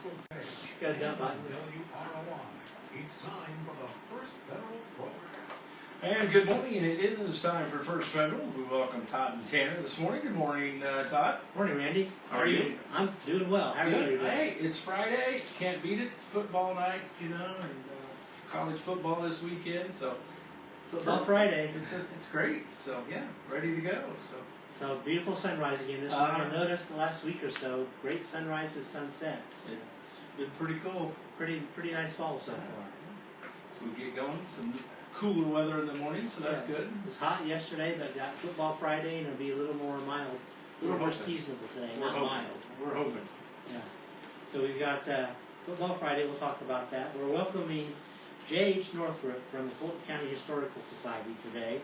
Facebook page. Got that button. WROI. It's time for the First Federal Program. And good morning, and it is time for First Federal. We welcome Todd and Tanner this morning. Good morning, Todd. Morning, Randy. How are you? I'm doing well. How are you today? Hey, it's Friday. Can't beat it. Football night, and college football this weekend. So Football Friday. It's great. So yeah, ready to go. So beautiful sunrise again this morning. I noticed the last week or so, great sunrises, sunsets. It's been pretty cool. Pretty nice fall so far. So we get going. Some cooler weather in the morning, so that's good. It was hot yesterday, but got Football Friday, and it'll be a little more mild, a little more seasonable today, not mild. We're hoping. Yeah. So we've got Football Friday. We'll talk about that. We're welcoming J.H. Northrop from the Fulton County Historical Society today.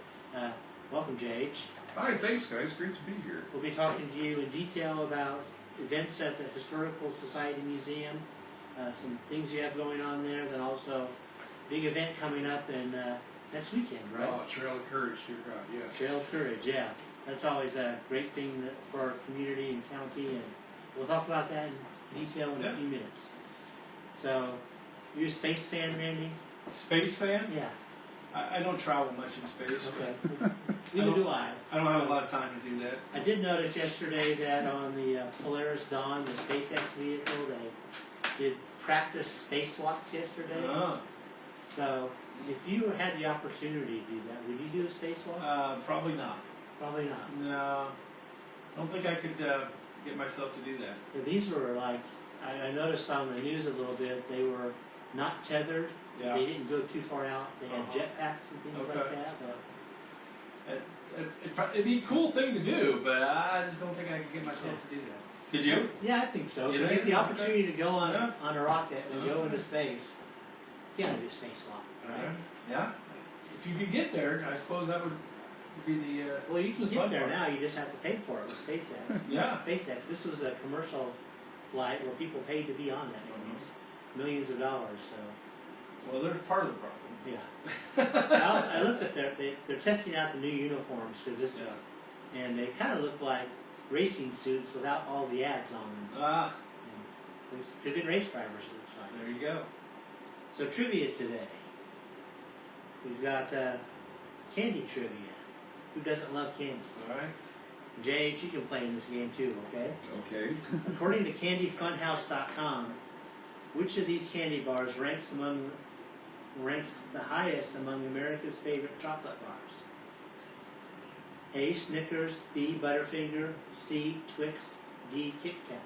Welcome, J.H. Hi, thanks guys, great to be here. We'll be talking to you in detail about events at the Historical Society Museum, some things you have going on there, then also a big event coming up in next weekend, right? Oh, Trail of Courage, dear God, yes. Trail of Courage, yeah. That's always a great thing for our community and county, and we'll talk about that in detail in a few minutes. So, you're a space fan, Randy? Space fan? Yeah. I don't travel much in space. Okay. Neither do I. I don't have a lot of time to do that. I did notice yesterday that on the Polaris Dawn, the SpaceX vehicle, they did practice spacewalks yesterday. Oh. So, if you had the opportunity to do that, would you do a spacewalk? Probably not. Probably not. No. I don't think I could get myself to do that. But these were like, I noticed on the news a little bit, they were not tethered. Yeah. They didn't go too far out. They had jetpacks and things like that. But It'd be a cool thing to do, but I just don't think I could get myself to do that. Could you? Yeah, I think so. You To think? get the opportunity to go on a rocket and Uh-huh. go into space, you gotta do a spacewalk, right? Yeah. If you could get there, I suppose that would be the. Well, you can the get fun there part. now. You just have to pay for it with SpaceX. Yeah. SpaceX. This was a commercial flight where people paid to be on that. It was millions of dollars. So. Well, they're part of the problem. Yeah. I looked at they're testing out the new uniforms because this is, and they kind of look like racing suits without all the ads on them. Ah. They're good race drivers, it looks like. There you go. So trivia today. We've got candy trivia. Who doesn't love candy? All right. J.H., you can play in this game too, okay? Okay. According to CandyFunhouse.com, which of these candy bars ranks the highest among America's favorite chocolate bars? A. Snickers, B. Butterfinger, C. Twix, D. Kit Kat.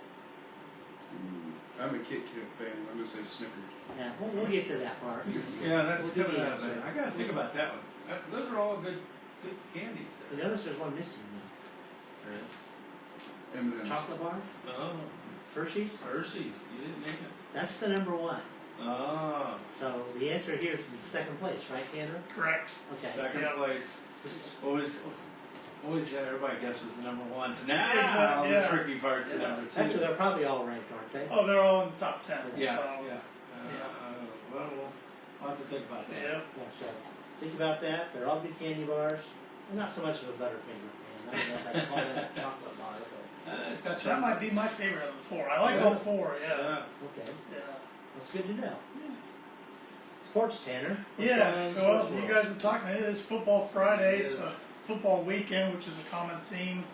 I'm a Kit Kat fan, I'm going to say Snickers. Yeah, we'll get to that part. Yeah, that's We'll good. do the answer. I gotta think about that one. Those are all good candies But there. notice there's one missing though. M&M. Chocolate bar? Oh, Hershey's? Hershey's. You didn't name it. That's the number one. Oh. So the answer here is in second place, right, Tanner? Correct. Okay. Second place. Always, everybody guesses the number one. So now Exactly, the yeah. tricky part's the number two. Actually, they're probably all ranked, aren't they? Oh, they're all in the top 10. Yeah, So, yeah. Well, we'll have to think about that. Yep. Yeah, so think about that. They're all good candy bars. I'm not so much of a Butterfinger fan. I don't know if I call that a chocolate bar, but It's got That might be my favorite of the four. I like all four, yeah. okay. Yeah. That's good to know. Sports, Tanner. What's Yeah, going on in the well, sports you world? guys were talking, it is Football Friday. It It's is. a football weekend, which is a common theme,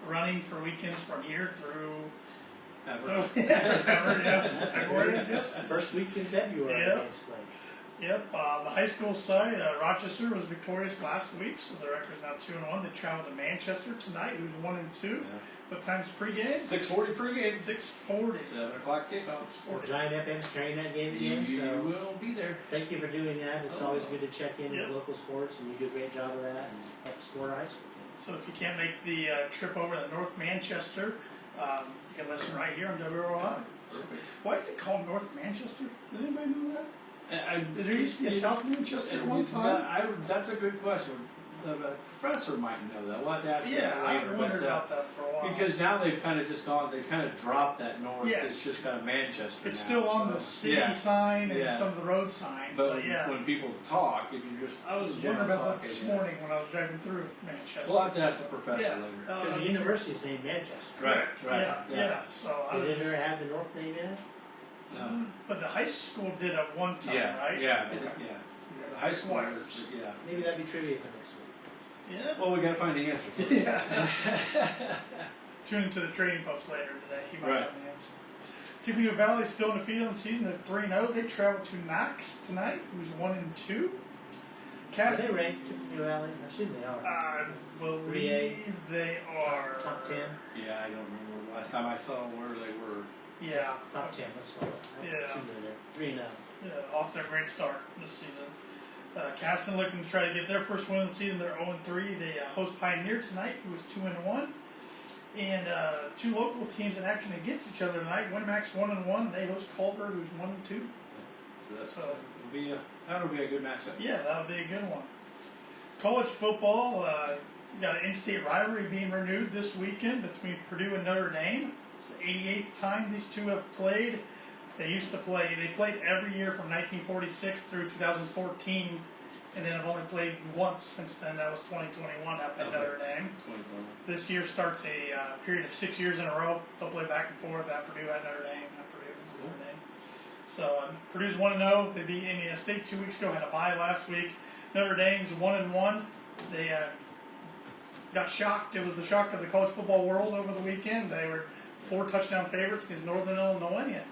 running for weekends from here through February, I guess. First week in February, Yeah. basically. Yep, the high school side, Rochester was victorious last week, so the record's now 2-1. They traveled to Manchester tonight, who's 1-2. What time's pregame? 6:40 pregame. 6:40. 7 o'clock kickoff. Well, 6:40. Giant FM's carrying that game again, You so will be there. thank you for doing that. It's always good to check in Yep. with local sports, and you do a great job of that and help support our high school kids. So if you can't make the trip over to North Manchester, you can listen right here on WROI. Perfect. Why is it called North Manchester? Does anybody know that? I, There used to be a South Manchester at one time. That's a good question. The professor might know that. We'll have to ask him Yeah, later. I've wondered but, about that for a while. because now they've kind of just gone, they've kind of dropped that north. Yes. It's just kind of Manchester It's now, still on so, the city yeah. sign and Yeah. some of the road signs, But but yeah. when people talk, if you just I was general wondering about that talking, this yeah. morning when I was driving through Manchester. We'll have to ask the professor Yeah. later. Because the university's named Manchester. Right, right. Yeah. So I Did was it just, ever have the North name in it? But the high school did at one time, Yeah, right? yeah, Okay. yeah. The high school was, Squires. yeah. Maybe that'd be trivia for next week. Yeah. Well, we gotta find the answer first. Yeah. Tune into the trading post later today. He might Right. have the answer. Tippecanoe Valley still undefeated on the season at 3-0. They travel to Knox tonight, who's 1-2. Are they ranked Tippecanoe Valley? I assume they are. I believe 3A. they are Top 10? Yeah, I don't remember last time I saw where they were. Yeah, Top 10, let's call it. I Yeah. assume they're there. 3-0. off to a great start this season. Caston looking to try to get their first win of the season. They're 0-3. They host Pioneer tonight, who is 2-1. And two local teams in action against each other tonight. Winamax 1-1. They host Culver, who's 1-2. So that'll be a good matchup. Yeah, that'll be a good one. College football, got an in-state rivalry being renewed this weekend between Purdue and Notre Dame. It's the 88th time these two have played. They played every year from 1946 through 2014, and then have only played once since then. That was 2021 up at Notre Dame. 2020. This year starts a period of 6 years in a row. They'll play back and forth at Purdue, at Notre Dame, at Purdue, at Notre Dame. So Purdue's 1-0. They beat Indiana State 2 weeks ago. Had a bye last week. Notre Dame's 1-1. They got shocked. It was the shock of the college football world over the weekend. They were 4 touchdown favorites against Northern Illinois, and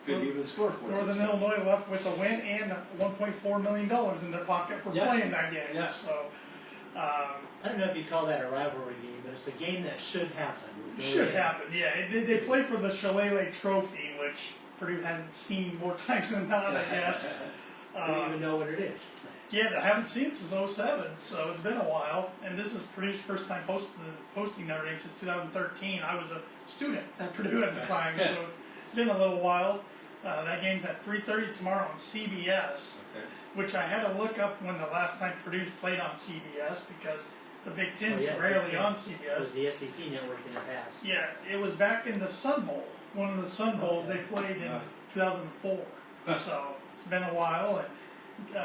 Couldn't even score for Northern Illinois left with a win and $1.4 million in their pocket for playing that game. Yes. So I don't know if you call that a rivalry game, but it's a game that should happen. it should happen. Yeah, they play for the Shillelagh Trophy, which Purdue hasn't seen more times than not, I guess. I don't even know what it is. Yeah, they haven't seen it since 07, so it's been a while. And this is Purdue's first time hosting Notre Dame since 2013. I was a student at Purdue at the time, so it's been a little while. That game's at 3:30 tomorrow on CBS, which I had to look up when the last time Purdue's played on CBS because the Big Ten is rarely on It was CBS. the SEC network in the past. Yeah, it was back in the Sun Bowl, one of the Sun Bowls they played in 2004. So it's been a while. And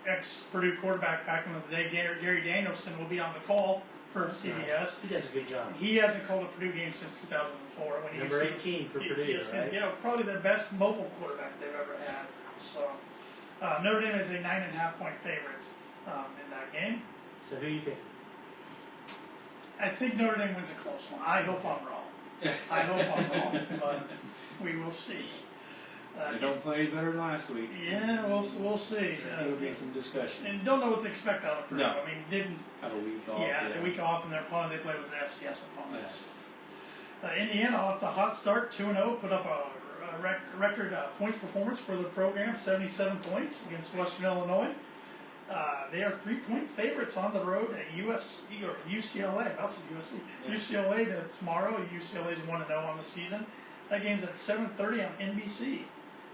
ex-Purdue quarterback back in the day, Gary Danielson, will be on the call for CBS. He does a good job. He hasn't called a Purdue game since 2004. When he Number used to- 18 for he- Purdue, yes, right? Yeah, probably the best mobile quarterback they've ever had. So Notre Dame is a 9.5-point favorite in that game. So who you picking? I think Notre Dame wins a close one. I hope I'm wrong. I hope I'm wrong, but we will see. They don't play any better than last week. Yeah, we'll see. There will be some discussion. And don't know what to expect out of Purdue. No. I mean, didn't Have a week off. Yeah, the week off, and their opponent they played was an FCS opponent. Indiana off the hot start, 2-0, put up a record points performance for the program, 77 points against Western Illinois. They are 3-point favorites on the road at USC or UCLA. About to USC. Yeah. UCLA tomorrow. UCLA's 1-0 on the season. That game's at 7:30 on NBC.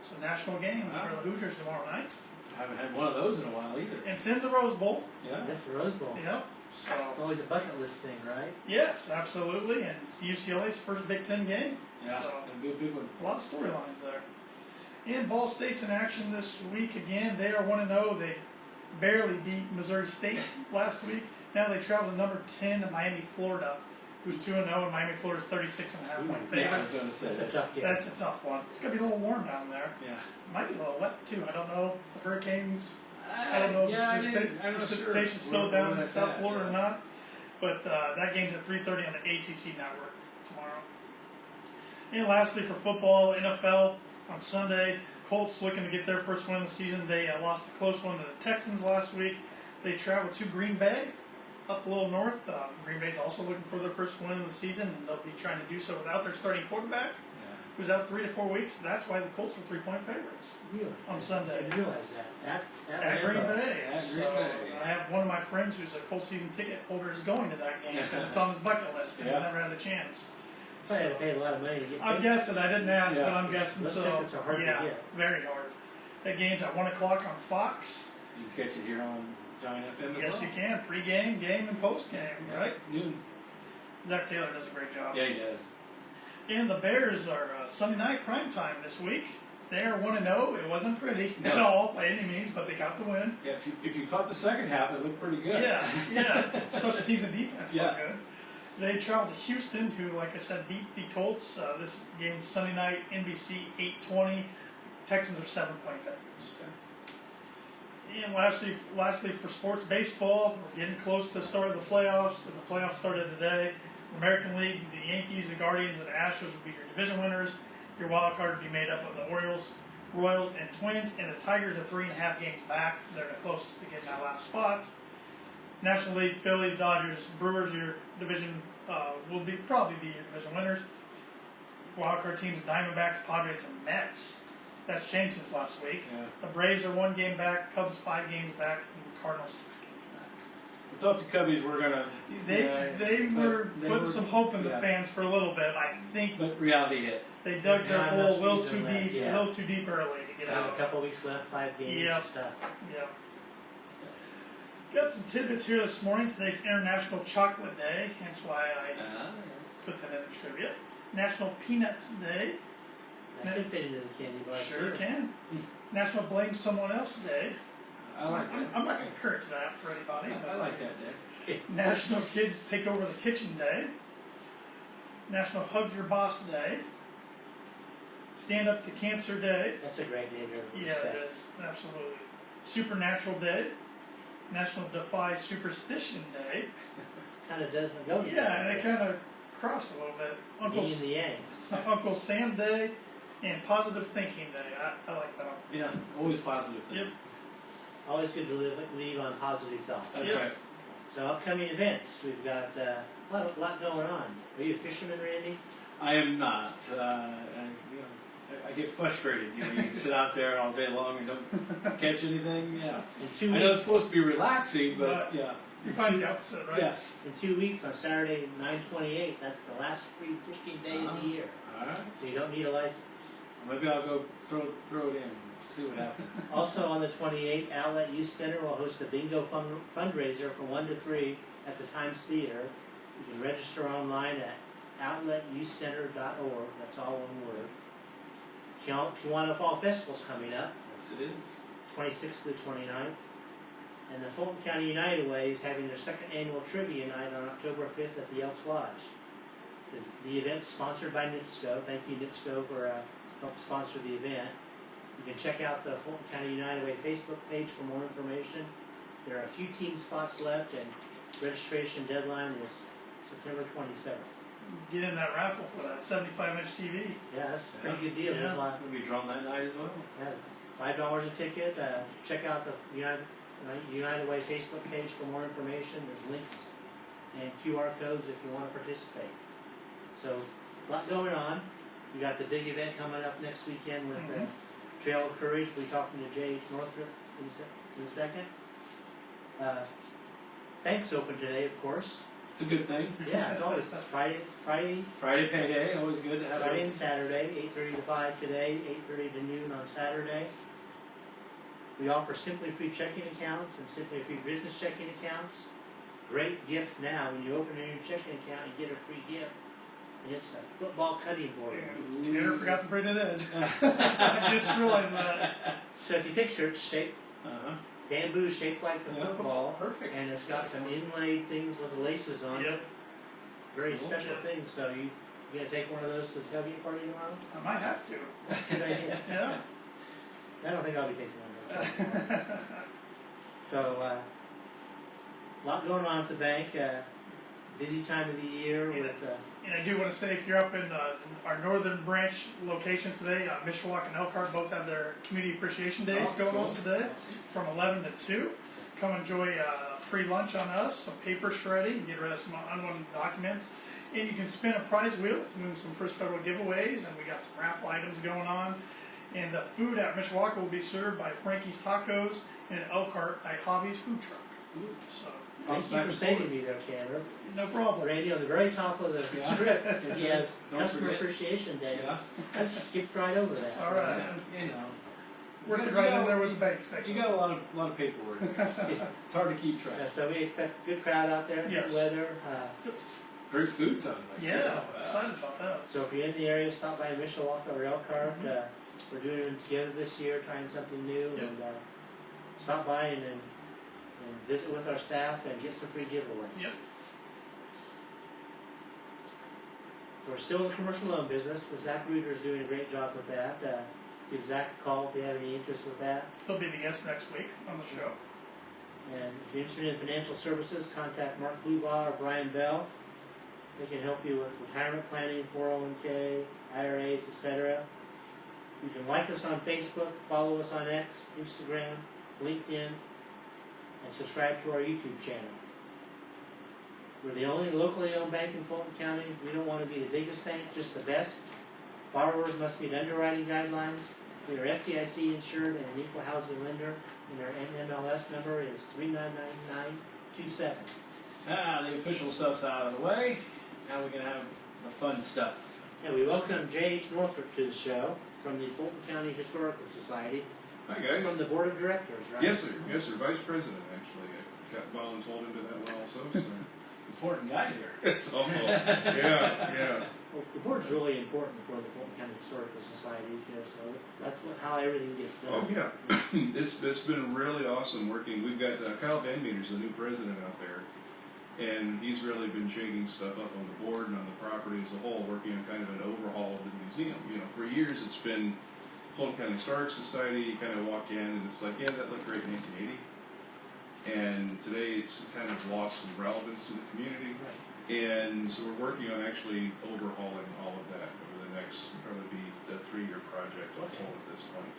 So national game for the Hoosiers tomorrow night. Haven't had one of those in a while either. And it's in the Rose Bowl. Yeah. That's the Rose Bowl. Yep. So. It's always a bucket list thing, right? Yes, absolutely, and it's UCLA's first Big Ten game. Yeah. So It'll be a big one. a lot of storylines there. And Ball State's in action this week again. They are 1-0. They barely beat Missouri State last week. Now they travel to number 10 to Miami, Florida, who's 2-0, and Miami, Florida's 36.5-point Yeah, I was favorites. gonna say That's a that. tough game. That's a tough one. It's gonna be a little warm down there. Yeah. Might be a little wet too. I don't know. The Hurricanes. I don't know Yeah, if I'm not sure. precipitation still Where down in that's South at, Florida yeah. or not. But that game's at 3:30 on the ACC network tomorrow. And lastly, for football, NFL on Sunday, Colts looking to get their first win of the season. They lost a close one to the Texans last week. They traveled to Green Bay, up a little north. Green Bay's also looking for their first win of the season, and they'll be trying to do so without their starting quarterback, who's out 3 to 4 weeks. That's why the Colts were 3-point favorites Really? on Sunday. I didn't realize that. At Green Bay. At So Green Bay. I have one of my friends who's a Colts season ticket holder is going to that game because it's on his bucket list and he's Yeah. never had a chance. Probably had to pay a lot of money to get I'm tickets. guessing. I didn't ask, Yeah. but I'm guessing. Those So tickets are hard to yeah, get. very hard. That game's at 1 o'clock on Fox. You can catch it here on Giant FM. Yes, you can. Pre-game, game, and post-game. Right? Noon. Zach Taylor does a great job. Yeah, he does. And the Bears are Sunday night prime time this week. They are 1-0. It wasn't pretty at No. all by any means, but they got the win. Yeah, if you caught the second half, it looked pretty good. Yeah. Special teams and defense Yeah. look good. They traveled to Houston, who, like I said, beat the Colts. This game Sunday night, NBC 8:20. Texans are 7-point favorites. And lastly for sports baseball, we're getting close to the start of the playoffs. The playoffs started today. American League, the Yankees, the Guardians, and the Astros will be your division winners. Your wild card will be made up of the Orioles, Royals, and Twins, and the Tigers are 3.5 games back. They're the closest to getting that last spot. National League, Phillies, Dodgers, Brewers, your division will probably be your division winners. Wild card teams, Diamondbacks, Padres, and Mets. That's changed since last week. Yeah. The Braves are 1 game back, Cubs 5 games back, and the Cardinals 6 games back. I thought the Cubbies were gonna. They were putting some hope in the fans for a little bit. I think But reality hit. they dug their Not hole a enough little season too left, deep, yeah. a little too deep early to get Got out. a couple weeks left, 5 games Yep. and stuff. Yeah. Got some tidbits here this morning. Today's International Chocolate Day, hence why I put that in the trivia. National Peanut Day. That could fit into the candy bar. Sure too. can. National Blame Someone Else Day. I like that. I'm not going to encourage that for anybody. I like that, Dick. National Kids Take Over the Kitchen Day. National Hug Your Boss Day. Stand Up to Cancer Day. That's a great day to Yeah, respect. it is. Absolutely. Supernatural Day. National Defy Superstition Day. Kind of doesn't go together. Yeah, they kind of cross a little bit. Yin and the yang. Uncle Sam Day and Positive Thinking Day. I like that one. Yeah, always positive thing. Yep. Always good to leave on positive thoughts. That's Yep. right. So upcoming events, we've got a lot going on. Are you a fisherman, Randy? I am not. I get frustrated. You sit out there all day long and don't catch anything. Yeah. In 2 I know it's weeks, supposed to be relaxing, but yeah. You find the opposite, right? Yes. in 2 weeks on Saturday, 9/28. That's the last free fishing day of the year. All right. So you don't need a license. Maybe I'll go throw it in. See what happens. Also on the 28th, Outlet Youth Center will host a bingo fundraiser from 1 to 3 at the Times Theater. You can register online at outletyouthcenter.org. That's all one word. Kiwanis Fall Festival's coming up, Yes, it is. 26th to the 29th. And the Fulton County United Way is having their 2nd annual trivia night on October 5th at the Elks Lodge. The event is sponsored by NITSCO. Thank you, NITSCO, for helping sponsor the event. You can check out the Fulton County United Way Facebook page for more information. There are a few team spots left, and registration deadline is September 27th. Get in that raffle for that 75-inch TV. Yeah, that's a pretty good deal. Yeah. There's a lot. We'll be drawn that night as well. Yeah, $5 a ticket. Check out the United Way Facebook page for more information. There's links and QR codes if you want to participate. So, a lot going on. We got the big event coming up next weekend with the Trail of Courage. We'll be talking to Jay Northrop in a second. Bank's open today, of course. It's a good thing. Yeah, it's always Friday, Friday payday, always good to have Friday it. and Saturday, 8:30 to 5 today, 8:30 to noon on Saturday. We offer Simply Free checking accounts and Simply Free business checking accounts. Great gift now. When you open a new checking account, you get a free gift. And it's a football cutting board. Tanner forgot to bring it in. I just realized that. So if you picture it, shaped, Uh-huh. bamboo shaped like a Yeah, football. perfect. And it's got some inlaid things with the laces on it. Yep. Very Cool. special things. So you gonna take one of those to the tailgate party tomorrow? I might have to. Good idea. Yeah. I don't think I'll be taking one. So, a lot going on at the bank. Busy time of the year with. And I do want to say, if you're up in our northern branch locations today, Mishawaka and Elkhart both have their community appreciation days Oh, going cool. on today from 11 to 2. Come enjoy free lunch on us, some paper shredding, get rid of some unwanted documents, and you can spin a prize wheel to win some First Federal giveaways, and we got some raffle items going on. And the food at Mishawaka will be served by Frankie's Tacos and at Elkhart by Hobby's Food Truck. So, Thank you for saving me there, Tanner. no problem. Radio on the very top of the Yeah. strip. It It says, says "Don't Customer forget." Appreciation Day. Yeah. I skipped right over that. It's all right. You know. Working You right got- in there with the bank segment. You got a lot of paperwork. It's hard to keep track. So we expect a good crowd out there, good Yes. weather. Great food sounds like. Yeah, too. I'm excited about that. So if you're in the area, stop by Mishawaka or Elkhart. We're doing it together this year, trying something new. Yep. And stop by and visit with our staff and get some free giveaways. Yep. we're still in the commercial loan business, but Zach Reuter's doing a great job with that. Give Zach a call if you have any interest with that. He'll be the guest next week on the show. And if you're interested in financial services, contact Mark Blubaugh or Brian Bell. They can help you with retirement planning, 401k, IRAs, etc. You can like us on Facebook, follow us on X, Instagram, LinkedIn, and subscribe to our YouTube channel. We're the only locally owned bank in Fulton County. We don't want to be the biggest bank, just the best. Borrowers must meet underwriting guidelines. We are FDIC insured and an equal housing lender, and our NMLS number is 399927. The official stuff's out of the way. Now we're going to have the fun stuff. And we welcome J.H. Northrop to the show from the Fulton County Historical Society, Hi guys. from the Board of Directors, right? Yes sir, Vice President actually. I got voluntold into that one also, so. Important guy here. It's all, yeah. Well, the board's really important for the Fulton County Historical Society, so that's how everything gets done. Oh yeah, it's been really awesome working. We've got Kyle Van Meter's the new president out there, and he's really been shaking stuff up on the board and on the property as a whole, working on kind of an overhaul of the museum. You know, for years it's been Fulton County Historic Society. You kind of walk in and it's like, yeah, that looked great in 1980. And today it's kind of lost some relevance to the community. And so we're working on actually overhauling all of that over the next, probably be a 3-year project all told at this point.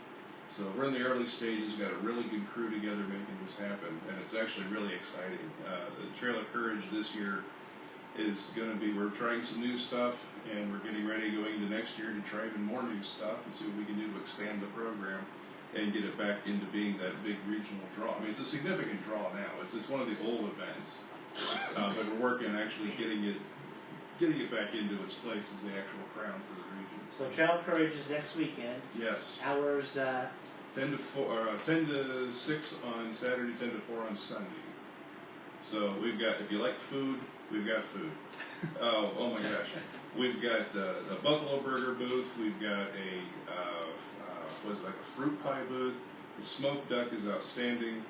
So we're in the early stages, we've got a really good crew together making this happen, and it's actually really exciting. The Trail of Courage this year is going to be, we're trying some new stuff, and we're getting ready going into next year to try even more new stuff and see what we can do to expand the program and get it back into being that big regional draw. I mean, it's a significant draw now. It's one of the old events, but we're working on actually getting it back into its place as the actual crown for the region. So Trail of Courage is next weekend. Yes. Hours, 10 to 6 on Saturday, 10 to 4 on Sunday. So we've got, if you like food, we've got food. Oh my gosh. We've got a Buffalo Burger booth. We've got like a fruit pie booth. The smoked duck is outstanding.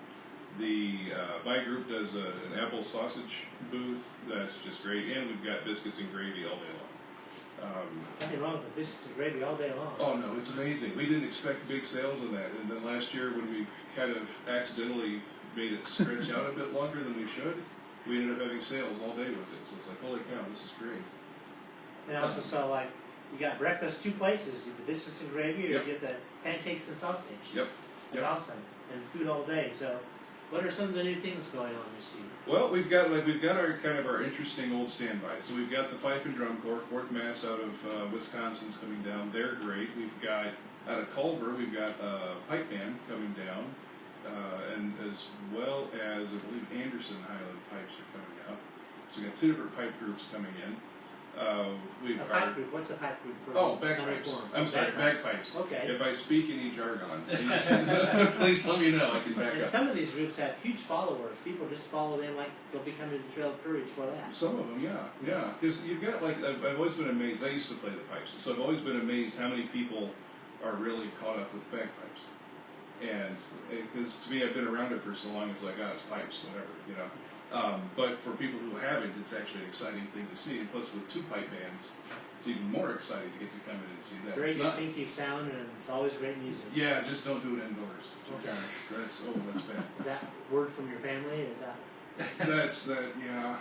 My group does an apple sausage booth. That's just great. And we've got biscuits and gravy all day long. nothing wrong with biscuits and gravy all day long. Oh no, it's amazing. We didn't expect big sales on that, and then last year when we kind of accidentally made it stretch out a bit longer than we should, we ended up having sales all day with it. So it's like, holy cow, this is great. And I also saw, like, you got breakfast 2 places. You get the biscuits and gravy, or Yep. you get the pancakes and sausage. Yep. It's awesome. And food all day. So what are some of the new things going on this year? Well, we've got our interesting old standbys. So we've got the Fife and Drum Corps, 4th Mass out of Wisconsin's coming down. They're great. We've got out of Culver, we've got Pipe Band coming down, and as well as I believe Anderson Highland Pipes are coming out. So we've got 2 different pipe groups coming in. A pipe group. What's a pipe group for? Oh, bagpipes. I'm sorry, bagpipes. Okay. If I speak any jargon, please let me know. I can back And up. some of these groups have huge followers. People just follow them like they'll be coming to the Trail of Courage for that. Some of them, yeah. Because you've got I've always been amazed. I used to play the pipes, so I've always been amazed how many people are really caught up with bagpipes. And because to me, I've been around it for so long, it's like, it's pipes, whatever, you know. But for people who haven't, it's actually an exciting thing to see. And plus, with 2 pipe bands, it's even more exciting to get to come in and see that. Very It's not- distinctive sound, and it's always great music. Yeah, just don't do it indoors. Okay. That's bad. Is that word from your family? Is that? Yeah.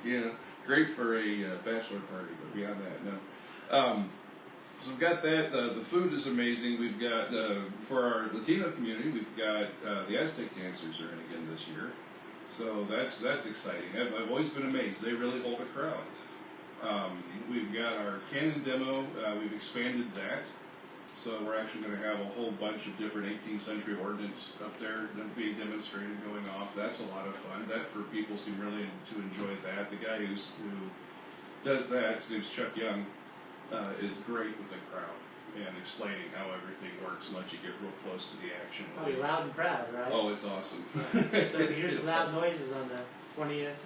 Yeah. Great for a bachelor party, but beyond that, no. So we've got that. The food is amazing. We've got, for our Latino community, we've got the Aztec dancers are in again this year. So that's exciting. I've always been amazed. They really hold a crowd. We've got our cannon demo. We've expanded that. So we're actually going to have a whole bunch of different 18th century ordnance up there being demonstrated, going off. That's a lot of fun. That for people seem really to enjoy that. The guy who does that, his name's Chuck Young, is great with the crowd and explaining how everything works and lets you get real close to the action. Probably loud and proud, right? Oh, it's awesome. So if you hear some It's loud awesome. noises on the 20th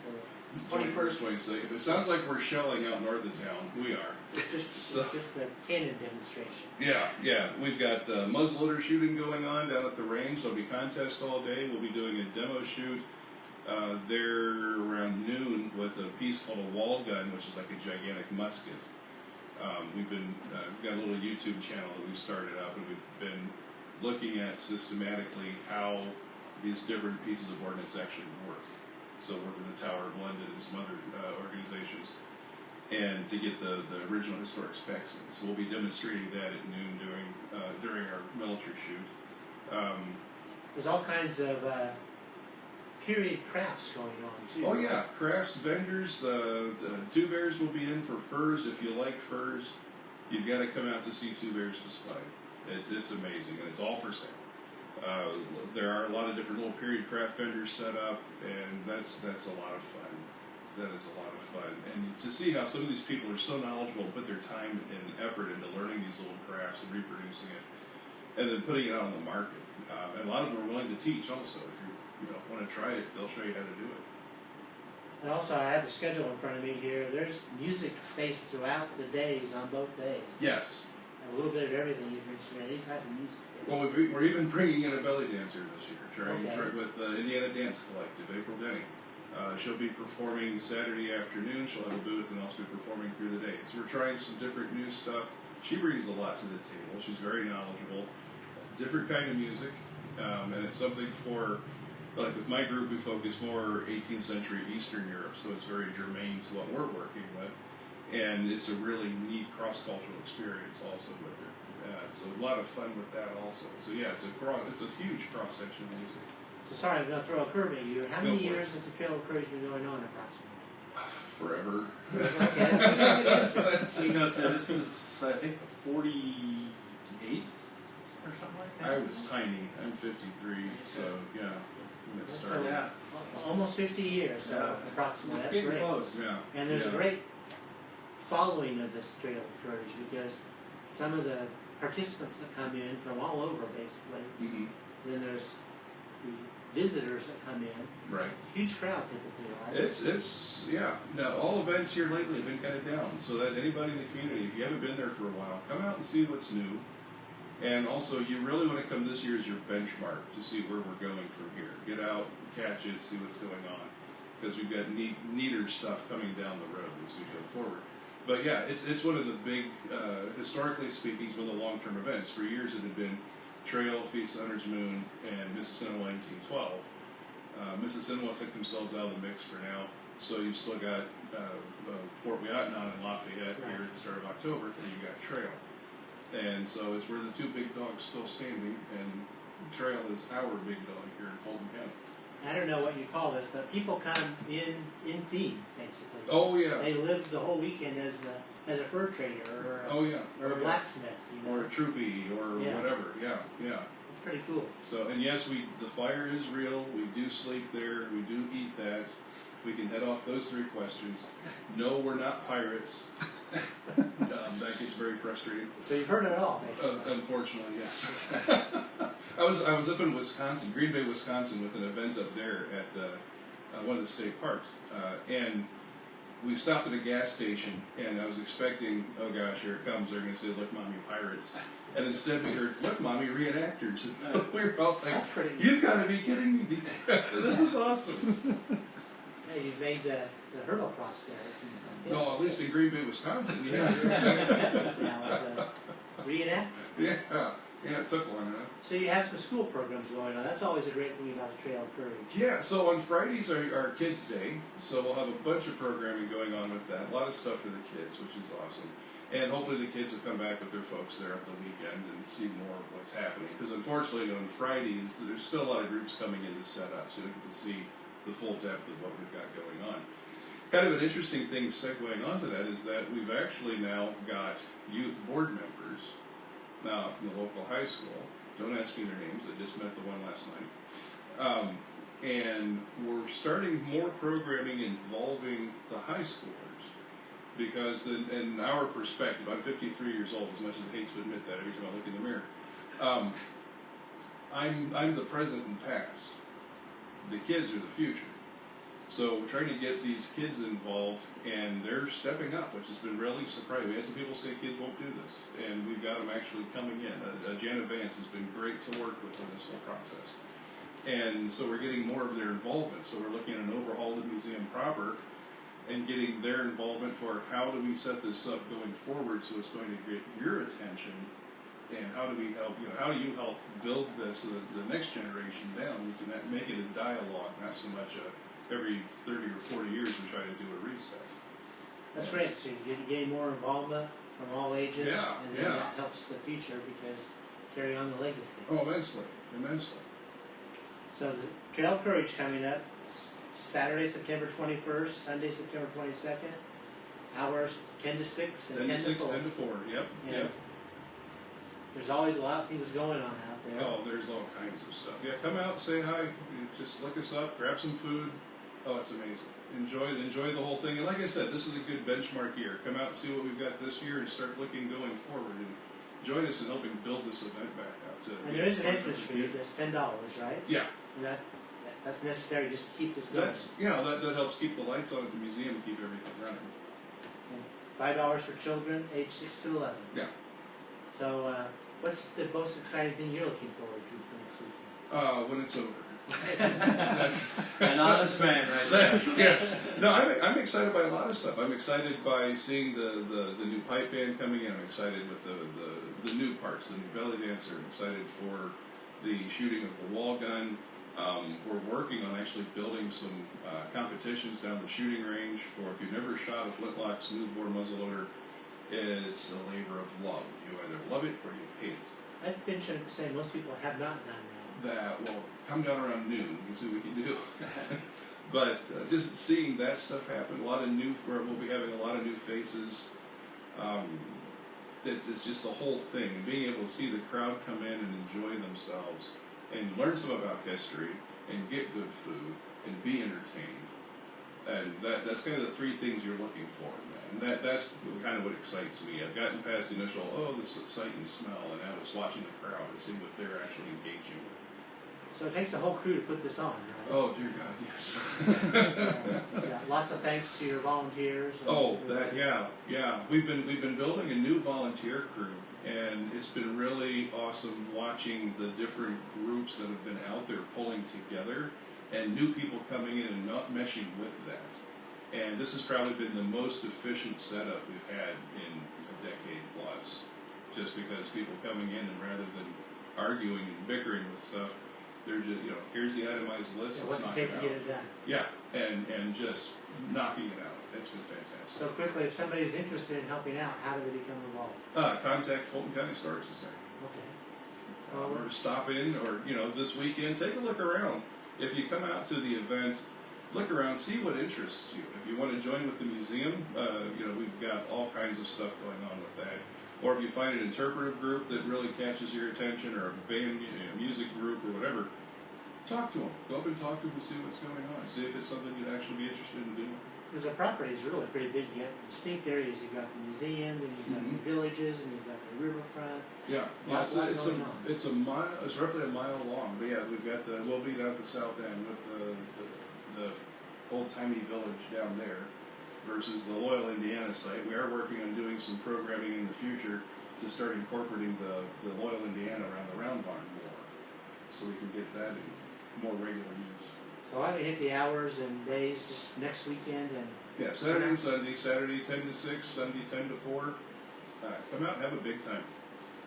or 21st, 22nd. It sounds like we're shelling out north of town. We are. it's just the cannon demonstration. Yeah. We've got muzzleloader shooting going on down at the range. There'll be contests all day. We'll be doing a demo shoot. They're around noon with a piece called a wall gun, which is like a gigantic musket. We've got a little YouTube channel that we started up, and we've been looking at systematically how these different pieces of ordnance actually work. So work with the Tower of London and some other organizations, and to get the original historic specs in. So we'll be demonstrating that at noon during our military shoot. There's all kinds of period crafts going on too. Oh right? yeah, crafts, vendors, the Two Bears will be in for furs. If you like furs, you've got to come out to see Two Bears display. It's amazing, and it's all for sale. There are a lot of different little period craft vendors set up, and that's a lot of fun. That is a lot of fun, and to see how some of these people are so knowledgeable and put their time and effort into learning these little crafts and reproducing it, and then putting it out on the market. And a lot of them are willing to teach also. If you want to try it, they'll show you how to do it. And also, I have the schedule in front of me here. There's music spaced throughout the days on both days. Yes. A little bit of everything you can see, any type of music. Well, we're even bringing in a belly dancer this year, trying Okay. with the Indiana Dance Collective, April Denny. She'll be performing Saturday afternoon. She'll have a booth and also be performing through the day. So we're trying some different new stuff. She brings a lot to the table. She's very knowledgeable. Different kind of music, and it's something for, like with my group, we focus more 18th century Eastern Europe, so it's very germane to what we're working with. And it's a really neat cross-cultural experience also with it. So a lot of fun with that also. So yeah, it's a huge cross-section of music. So sorry, I'm going to throw a curve at you. How Go many for it. years has the Trail of Courage been going on approximately? Forever. Okay, that's good. So you know, so this is, I think, the 48th or something like that? I was tiny. I'm 53, so yeah. When it started. Yeah. Almost 50 years, so Yeah. approximately. It's That's getting great. close. Yeah. And there's a yeah. great following of this Trail of Courage because some of the participants that come in from all over, basically. Mm-hmm. Then there's the visitors that come in. Right. Huge crowd typically, right? It's yeah. Now all events here lately have been kind of down, so that anybody in the community, if you haven't been there for a while, come out and see what's new. And also, you really want to come this year as your benchmark to see where we're going from here. Get out, catch it, see what's going on, because we've got neater stuff coming down the road as we go forward. But yeah, it's one of the big, historically speaking, it's one of the long-term events. For years it had been Trail, Feast of Hunter's Moon, and Mississinawa 1812. Mississinawa took themselves out of the mix for now, so you've still got Fort Wyattnam and Lafayette here at the start of October, and you've got Trail. And so it's where the two big dogs still standing, and Trail is our big dog here in Fulton County. I don't know what you call this, but people come in theme, basically. Oh yeah. They live the whole weekend as a fur trader or a, Oh yeah. or a blacksmith, you know. Or a troopy or Yeah. whatever. Yeah, yeah. It's pretty cool. So and yes, the fire is real. We do sleep there. We do eat that. We can head off those three questions. No, we're not pirates. That gets very frustrating. So you've heard it all, basically. Unfortunately, yes. I was up in Wisconsin, Green Bay, Wisconsin, with an event up there at one of the state parks, and we stopped at a gas station, and I was expecting, oh gosh, here it comes. They're going to say, "Look, Mommy, pirates," and instead we heard, "Look, Mommy, reenactors." And we were all like, That's pretty neat. "You've got to be kidding me! This is awesome." Yeah, you've made the hurdle cross there. It seems like. No, at least in Green Bay, Wisconsin, You're yeah. accepted now as a reenact. Yeah, it took long enough. So you have some school programs going on. That's always a great thing about the Trail of Courage. Yeah, so on Fridays are our Kids' Day, so we'll have a bunch of programming going on with that. A lot of stuff for the kids, which is awesome. And hopefully the kids will come back with their folks there up the weekend and see more of what's happening. Because unfortunately on Fridays, there's still a lot of groups coming in to set up, so you get to see the full depth of what we've got going on. Kind of an interesting thing segueing onto that is that we've actually now got youth board members now from the local high school. Don't ask me their names, I just met the one last night. And we're starting more programming involving the high schoolers. Because in our perspective, I'm 53 years old, as much as I hate to admit that every time I look in the mirror. I'm the present and past. The kids are the future. So we're trying to get these kids involved, and they're stepping up, which has been really surprising. We had some people say kids won't do this, and we've got them actually coming in. Janet Vance has been great to work with in this whole process. And so we're getting more of their involvement. So we're looking at an overhaul of the museum proper and getting their involvement for how do we set this up going forward so it's going to get your attention, and how do we help, how do you help build this so that the next generation down, we can make it a dialogue, not so much every 30 or 40 years we try to do a reset. That's great, so you gain more involvement from all ages, Yeah, and then yeah. that helps the future because carry on the legacy. Oh, immensely, immensely. So the Trail of Courage coming up Saturday, September 21st, Sunday, September 22nd. Hours 10 to 6 and 10 10 to to 6, 4. 10 to 4, yep, Yeah. yep. There's always a lot of things going on out there. Oh, there's all kinds of stuff. Yeah, come out, say hi, just look us up, grab some food. Oh, it's amazing. Enjoy the whole thing. And like I said, this is a good benchmark year. Come out and see what we've got this year and start looking going forward. And join us in helping build this event back up. And there is an entrance fee, that's $10, right? Yeah, And that's necessary just to keep this going. that helps keep the lights on at the museum and keep everything running. And $5 for children aged 6 to 11. Yeah. So, what's the most exciting thing you're looking forward to for next weekend? When it's over. That's An honest man, right there. That's, yeah. No, I'm excited by a lot of stuff. I'm excited by seeing the new pipe band coming in. I'm excited with the new parts, the new belly dancer. I'm excited for the shooting of the wall gun. We're working on actually building some competitions down the shooting range for if you've never shot a flintlock smoothbore muzzleloader, it's a labor of love. You either love it or you hate it. I'd venture to say most people have not done That will come down around noon. You can see what we can do. But just seeing that stuff happen, we'll be having a lot of new faces. It's just the whole thing, and being able to see the crowd come in and enjoy themselves, and learn some about history, and get good food, and be entertained. And that's kind of the three things you're looking for in that. And that's kind of what excites me. I've gotten past the initial, this sight and smell, and now it's watching the crowd and seeing what they're actually engaging with. So it takes a whole crew to put this on, right? Oh, dear God, yes. Yeah, lots of thanks to your volunteers. And Yeah. We've been building a new volunteer crew, and it's been really awesome watching the different groups that have been out there pulling together, and new people coming in and not meshing with that. And this has probably been the most efficient setup we've had in a decade plus, just because people coming in and rather than arguing and bickering with stuff, they're just, here's the itemized list, what's let's knock it take it to out. get it done? Yeah, and just knocking it out. It's been fantastic. So quickly, if somebody's interested in helping out, how do they become involved? Contact Fulton County Historic Society. Okay. Or stop in, or this weekend, take a look around. If you come out to the event, look around, see what interests you. If you want to join with the museum, we've got all kinds of stuff going on with that. Or if you find an interpretive group that really catches your attention, or a band, music group, or whatever, talk to them. Go up and talk to them and see what's going on. See if it's something you'd actually be interested in doing. Because the property is really pretty big. You have distinct areas. You've got the museum, and you've got the villages, and you've got the riverfront. Yeah, it's a mile. It's roughly a mile long. But yeah, we'll be down at the south end with the old timey village down there versus the Loyal, Indiana site. We are working on doing some programming in the future to start incorporating the Loyal, Indiana around the Round Barn more, so we can get that in more regular use. So I can hit the hours and days just next weekend, and Yeah, Saturday and Sunday. Saturday 10 to 6, Sunday 10 to 4. Come out and have a big time.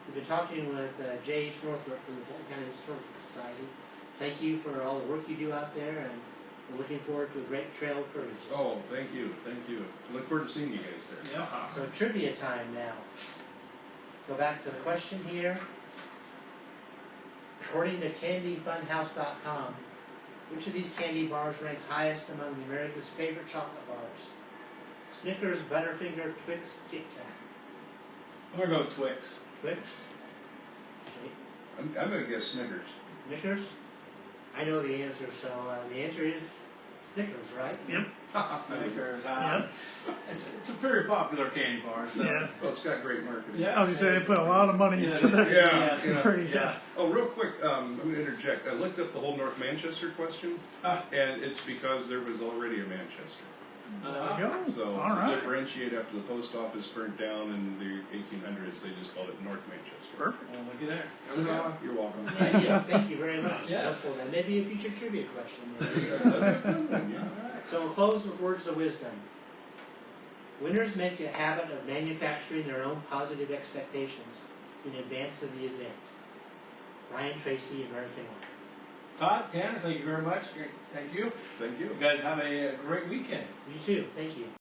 we've been talking with J.H. Northrop from the Fulton County Historical Society. Thank you for all the work you do out there, and we're looking forward to a great Trail of Courage. Oh, thank you. Look forward to seeing you guys there. Yeah. So trivia time now. Go back to the question here. According to CandyFunhouse.com, which of these candy bars ranks highest among America's favorite chocolate bars? Snickers, Butterfinger, Twix, Kit Kat. I'm gonna go with Twix. Twix? Okay. I'm going to guess Snickers. Snickers? I know the answer, so the answer is Snickers, right? Yep. Snickers. Yeah. It's a very popular candy bar. So. Yeah. Well, it's got great marketing. Yeah. I was gonna say they put a lot of money into their. Yeah. Oh, real quick, I'm going to interject. I looked up the whole North Manchester question, and it's because there was already a Manchester. There we go. So All to right. differentiate, after the post office burnt down in the 1800s, they just called it North Manchester. Perfect. Well, looky there. So, yeah, you're welcome. Thank you very much. Yes. Hopeful that maybe a future trivia question. Yeah. So we'll close with words of wisdom. Winners make a habit of manufacturing their own positive expectations in advance of the event. Ryan Tracy, American Life. Todd, Tanner, thank you very much. Thank you. Thank you. You guys have a great weekend. You too. Thank you.